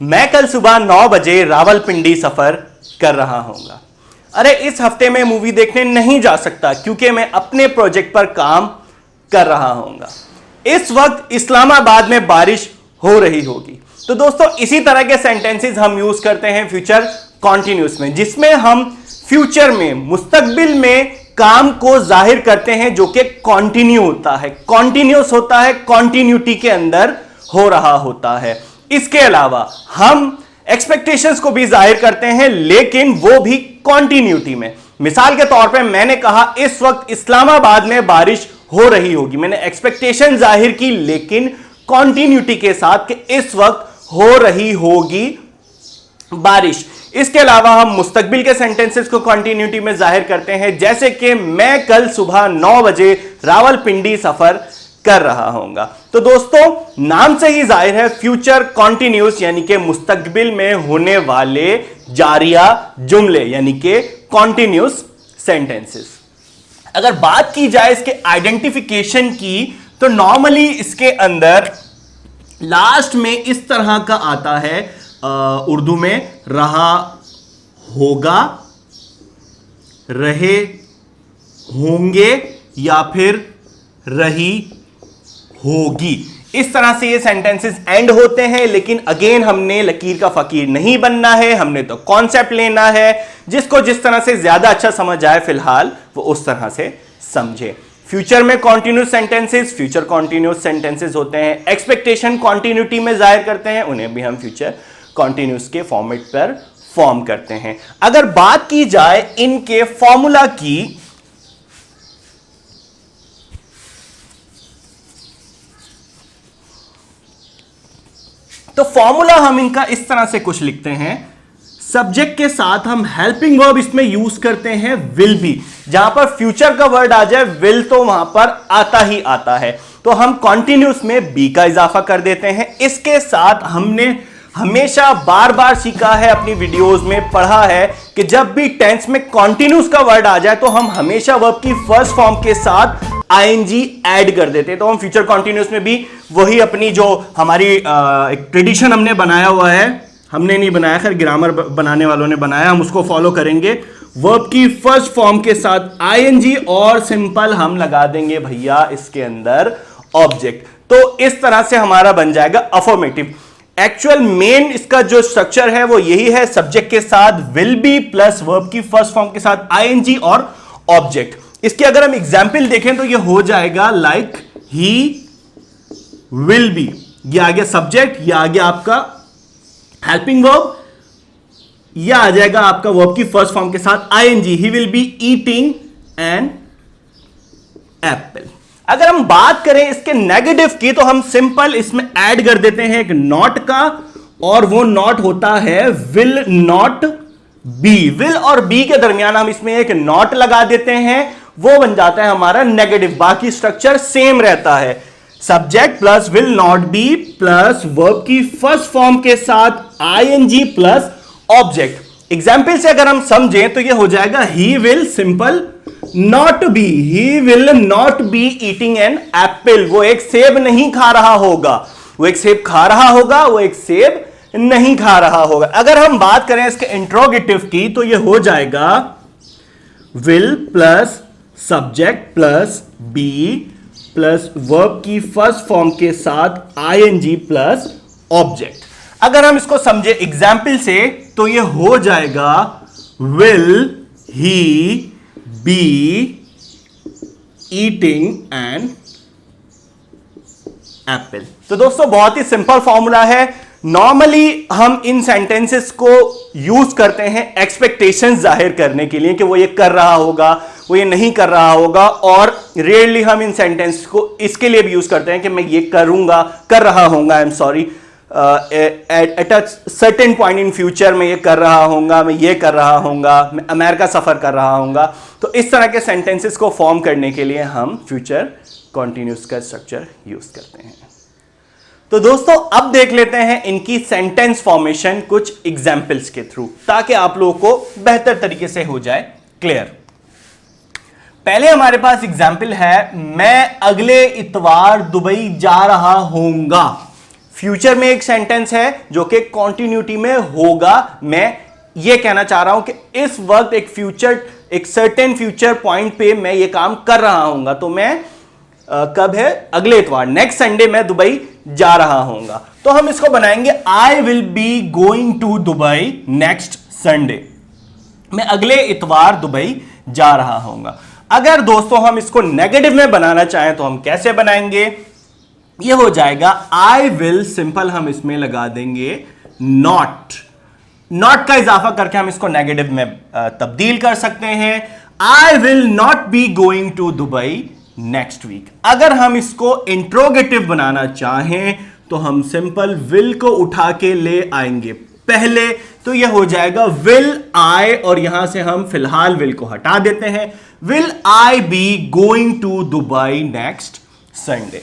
मैं कल सुबह 9 बजे रावलपिंडी सफर कर रहा हूंगा। अरे इस हफ्ते में मूवी देखने नहीं जा सकता क्योंकि मैं अपने प्रोजेक्ट पर काम कर रहा हूंगा। इस वक्त इस्लामाबाद में बारिश हो रही होगी। तो दोस्तों इसी तरह के सेंटेंसेस हम यूज करते हैं फ्यूचर कॉन्टिन्यूस में, जिसमें हम फ्यूचर में मुस्तकबिल में काम को जाहिर करते हैं जो कि कॉन्टिन्यू होता है, कॉन्टिन्यूस होता है, कॉन्टिन्यूटी के अंदर हो रहा होता है। इसके अलावा हम एक्सपेक्टेशंस को भी जाहिर करते हैं, लेकिन वो भी कॉन्टिन्यूटी में। मिसाल के तौर पे मैंने कहा इस वक्त इस्लामाबाद में बारिश हो रही होगी। मैंने एक्सपेक्टेशन जाहिर की लेकिन कॉन्टिन्यूटी के साथ कि इस वक्त हो रही होगी बारिश। इसके अलावा हम मुस्तकबिल के सेंटेंसेस को कॉन्टिन्यूटी में जाहिर करते हैं, जैसे कि मैं कल सुबह 9 बजे रावलपिंडी सफर कर रहा हूंगा। तो दोस्तों नाम से ही जाहिर है फ्यूचर कॉन्टिन्यूस यानी कि मुस्तकबिल में होने वाले जारिया जुमले यानी कि कॉन्टिन्यूस सेंटेंसेस। अगर बात की जाए इसके आइडेंटिफिकेशन की तो नॉर्मली इसके अंदर लास्ट में इस तरह का आता है, उर्दू में रहा होगा, रहे होंगे या फिर रही होगी। इस तरह से ये सेंटेंसेस एंड होते हैं, लेकिन अगेन हमने लकीर का फकीर नहीं बनना है, हमने तो कॉन्सेप्ट लेना है। जिसको जिस तरह से ज्यादा अच्छा समझ आए फिलहाल वो उस तरह से समझे। फ्यूचर में continuous sentences future continuous sentences होते हैं। एक्सपेक्टेशन कॉन्टिन्यूटी में जाहिर करते हैं, उन्हें भी हम फ्यूचर कॉन्टिन्यूस के फॉर्मेट पर फॉर्म करते हैं। अगर बात की जाए इनके फॉर्मूला की तो फॉर्मूला हम इनका इस तरह से कुछ लिखते हैं। सब्जेक्ट के साथ हम हेल्पिंग वर्ब इसमें यूज करते हैं विल बी। जहां पर फ्यूचर का वर्ड आ जाए विल तो वहां पर आता ही आता है, तो हम कॉन्टिन्यूस में बी का इजाफा कर देते हैं। इसके साथ हमने हमेशा बार बार सीखा है, अपनी वीडियोस में पढ़ा है कि जब भी टेंस में कॉन्टिन्यूस का वर्ड आ जाए तो हम हमेशा वर्ब की फर्स्ट फॉर्म के साथ आईएनजी ऐड कर देते हैं। तो हम फ्यूचर कॉन्टिन्यूस में भी वही अपनी जो हमारी एक ट्रेडिशन हमने बनाया हुआ है, हमने नहीं बनाया, खैर ग्रामर बनाने वालों ने बनाया, हम उसको फॉलो करेंगे। वर्ब की फर्स्ट फॉर्म के साथ आईएनजी और सिंपल हम लगा देंगे भैया इसके अंदर ऑब्जेक्ट। तो इस तरह से हमारा बन जाएगा अफर्मेटिव। एक्चुअल मेन इसका जो स्ट्रक्चर है वो यही है, सब्जेक्ट के साथ विल बी प्लस वर्ब की फर्स्ट फॉर्म के साथ आईएनजी और ऑब्जेक्ट। इसकी अगर हम एग्जाम्पल देखें तो ये हो जाएगा लाइक ही विल बी, ये आ गया सब्जेक्ट, ये आ गया आपका हेल्पिंग वर्ब, ये आ जाएगा आपका वर्ब की फर्स्ट फॉर्म के साथ ING, he will be eating an apple. अगर हम बात करें इसके नेगेटिव की तो हम सिंपल इसमें ऐड कर देते हैं एक नॉट का, और वो नॉट होता है विल नॉट बी। विल और बी के दरमियान हम इसमें एक नॉट लगा देते हैं, वो बन जाता है हमारा नेगेटिव। बाकी स्ट्रक्चर सेम रहता है, subject plus will not B plus verb की फर्स्ट फॉर्म के साथ आईएनजी प्लस ऑब्जेक्ट। एग्जाम्पल से अगर हम समझें तो ये हो जाएगा he will simple not be, he will not B eating an Apple. वो एक सेब नहीं खा रहा होगा, वो एक सेब खा रहा होगा, वो एक सेब नहीं खा रहा होगा। अगर हम बात करें इसके इंट्रोगेटिव की तो ये हो जाएगा will plus subject plus be plus verb की फर्स्ट फॉर्म के साथ आईएनजी प्लस ऑब्जेक्ट। अगर हम इसको समझे एग्जाम्पल से तो ये हो जाएगा will he B eating an Apple. तो दोस्तों बहुत ही सिंपल फॉर्मूला है। नॉर्मली हम इन सेंटेंसेस को यूज करते हैं एक्सपेक्टेशंस जाहिर करने के लिए कि वो ये कर रहा होगा, वो ये नहीं कर रहा होगा, और रेयरली हम इन सेंटेंस को इसके लिए भी यूज करते हैं कि मैं ये करूंगा, कर रहा हूंगा, I am sorry, at a certain point in future में ये कर रहा हूंगा, मैं ये कर रहा हूंगा, मैं अमेरिका सफर कर रहा हूंगा। तो इस तरह के सेंटेंसेस को फॉर्म करने के लिए हम फ्यूचर कॉन्टिन्यूस का स्ट्रक्चर यूज करते हैं। तो दोस्तों अब देख लेते हैं इनकी सेंटेंस फॉर्मेशन कुछ एग्जाम्पल्स के थ्रू, ताकि आप लोगों को बेहतर तरीके से हो जाए क्लियर। पहले हमारे पास एग्जाम्पल है, मैं अगले इतवार दुबई जा रहा हूंगा। फ्यूचर में एक सेंटेंस है जो कि कॉन्टिन्यूटी में होगा। मैं ये कहना चाह रहा हूं कि इस वक्त एक सर्टेन फ्यूचर पॉइंट पे मैं ये काम कर रहा हूंगा। तो मैं कब है, अगले इतवार, नेक्स्ट संडे मैं दुबई जा रहा हूंगा। तो हम इसको बनाएंगे I will be going to Dubai next Sunday. मैं अगले इतवार दुबई जा रहा हूंगा। अगर दोस्तों हम इसको नेगेटिव में बनाना चाहें तो हम कैसे बनाएंगे? ये हो जाएगा आई विल, सिंपल हम इसमें लगा देंगे नॉट का इजाफा करके हम इसको नेगेटिव में तब्दील कर सकते हैं। I will not be going to Dubai next week. अगर हम इसको इंट्रोगेटिव बनाना चाहें तो हम सिंपल विल को उठा के ले आएंगे पहले, तो यह हो जाएगा विल आई, और यहां से हम फिलहाल विल को हटा देते हैं। Will I be going to Dubai next Sunday.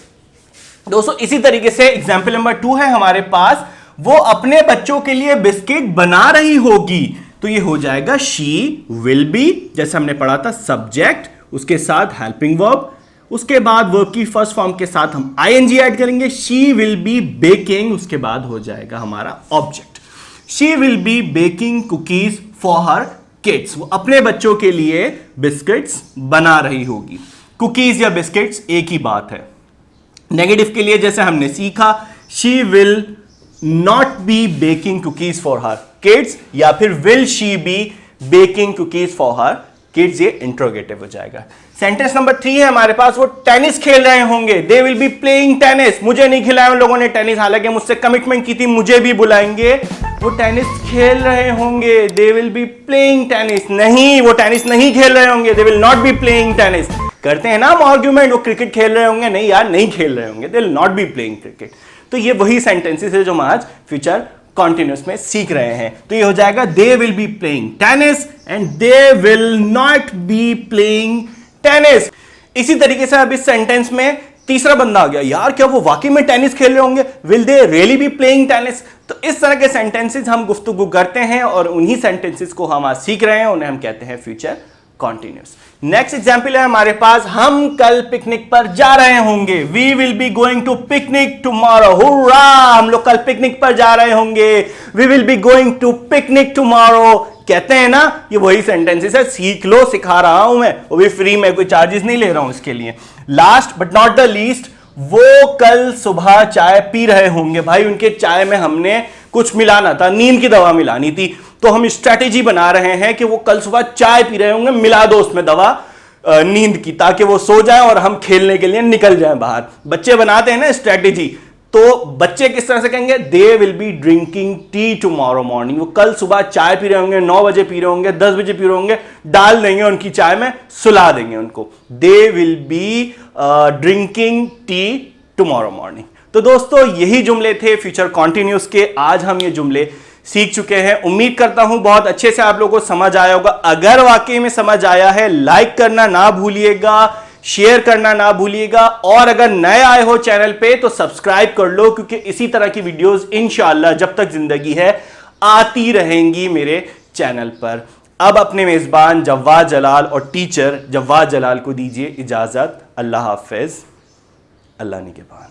दोस्तों इसी तरीके से एग्जाम्पल नंबर 2 है हमारे पास, वो अपने बच्चों के लिए बिस्किट बना रही होगी। तो ये हो जाएगा शी विल बी, जैसे हमने पढ़ा था, सब्जेक्ट, उसके साथ हेल्पिंग वर्ब, उसके बाद वर्ब की फर्स्ट फॉर्म के साथ हम आईएनजी ऐड करेंगे। शी विल बी बेकिंग, उसके बाद हो जाएगा हमारा object. She will be baking cookies for her kids, वो अपने बच्चों के लिए बिस्किट्स बना रही होगी। कुकीज या बिस्किट्स एक ही बात है। नेगेटिव के लिए जैसे हमने सीखा, she will not B baking cookies for her kids, या फिर will she be baking cookies for her kids, ये इंट्रोगेटिव हो जाएगा। सेंटेंस नंबर 3 है हमारे पास, वो टेनिस खेल रहे होंगे। They will be playing tennis. मुझे नहीं खिलाया उन लोगों ने टेनिस, हालांकि मुझसे कमिटमेंट की थी मुझे भी बुलाएंगे। वो टेनिस खेल रहे होंगे। They will be playing tennis. नहीं, वो टेनिस नहीं खेल रहे होंगे। They will not be playing tennis. करते हैं ना हम आर्ग्यूमेंट, वो क्रिकेट खेल रहे होंगे। नहीं यार, नहीं खेल रहे होंगे। They will not be playing cricket. तो ये वही सेंटेंसेस है जो हम आज फ्यूचर कॉन्टिन्यूस में सीख रहे हैं। तो ये हो जाएगा they will be playing tennis and they will not be playing tennis. इसी तरीके से अब इस सेंटेंस में तीसरा बंदा आ गया, यार क्या वो वाकई में टेनिस खेल रहे होंगे? Will they really be playing tennis? तो इस तरह के सेंटेंसेस हम गुफ्तगू करते हैं और उन्हीं सेंटेंसेस को हम आज सीख रहे हैं, उन्हें हम कहते हैं फ्यूचर कॉन्टिन्यूस। नेक्स्ट एग्जाम्पल है हमारे पास, हम कल पिकनिक पर जा रहे होंगे। We will be going to picnic tomorrow. Hurrah, हम लोग कल पिकनिक पर जा रहे होंगे। We will be going to picnic tomorrow. कहते हैं ना, ये वही सेंटेंसेस है, सीख लो, सिखा रहा हूं मैं, वो भी फ्री में, कोई चार्जेस नहीं ले रहा हूं इसके लिए। Last but not the least, वो कल सुबह चाय पी रहे होंगे। भाई उनके चाय में हमने कुछ मिलाना था, नींद की दवा मिलानी थी, तो हम स्ट्रेटेजी बना रहे हैं कि वो कल सुबह चाय पी रहे होंगे, मिला दो उसमें दवा नींद की, ताकि वो सो जाएं और हम खेलने के लिए निकल जाएं बाहर। बच्चे बनाते हैं ना स्ट्रेटेजी, तो बच्चे किस तरह से कहेंगे? They will be drinking tea tomorrow morning. वो कल सुबह चाय पी रहे होंगे, 9 बजे पी रहे होंगे, 10 बजे पी रहे होंगे, डाल देंगे उनकी चाय में, सुला देंगे उनको। They will be drinking tea tomorrow morning. तो दोस्तों यही जुमले थे फ्यूचर कॉन्टिन्यूस के। आज हम ये जुमले सीख चुके हैं। उम्मीद करता हूं बहुत अच्छे से आप लोगों को समझ आया होगा। अगर वाकई में समझ आया है, लाइक करना ना भूलिएगा, शेयर करना ना भूलिएगा, और अगर नए आए हो चैनल पे तो सब्सक्राइब कर लो, क्योंकि इसी तरह की वीडियोस इंशाअल्लाह जब तक जिंदगी है आती रहेंगी मेरे चैनल पर। अब अपने मेजबान जवाद जलाल और टीचर जवाद जलाल को दीजिए इजाजत। अल्लाह हाफिज, अल्लाह निगहबान।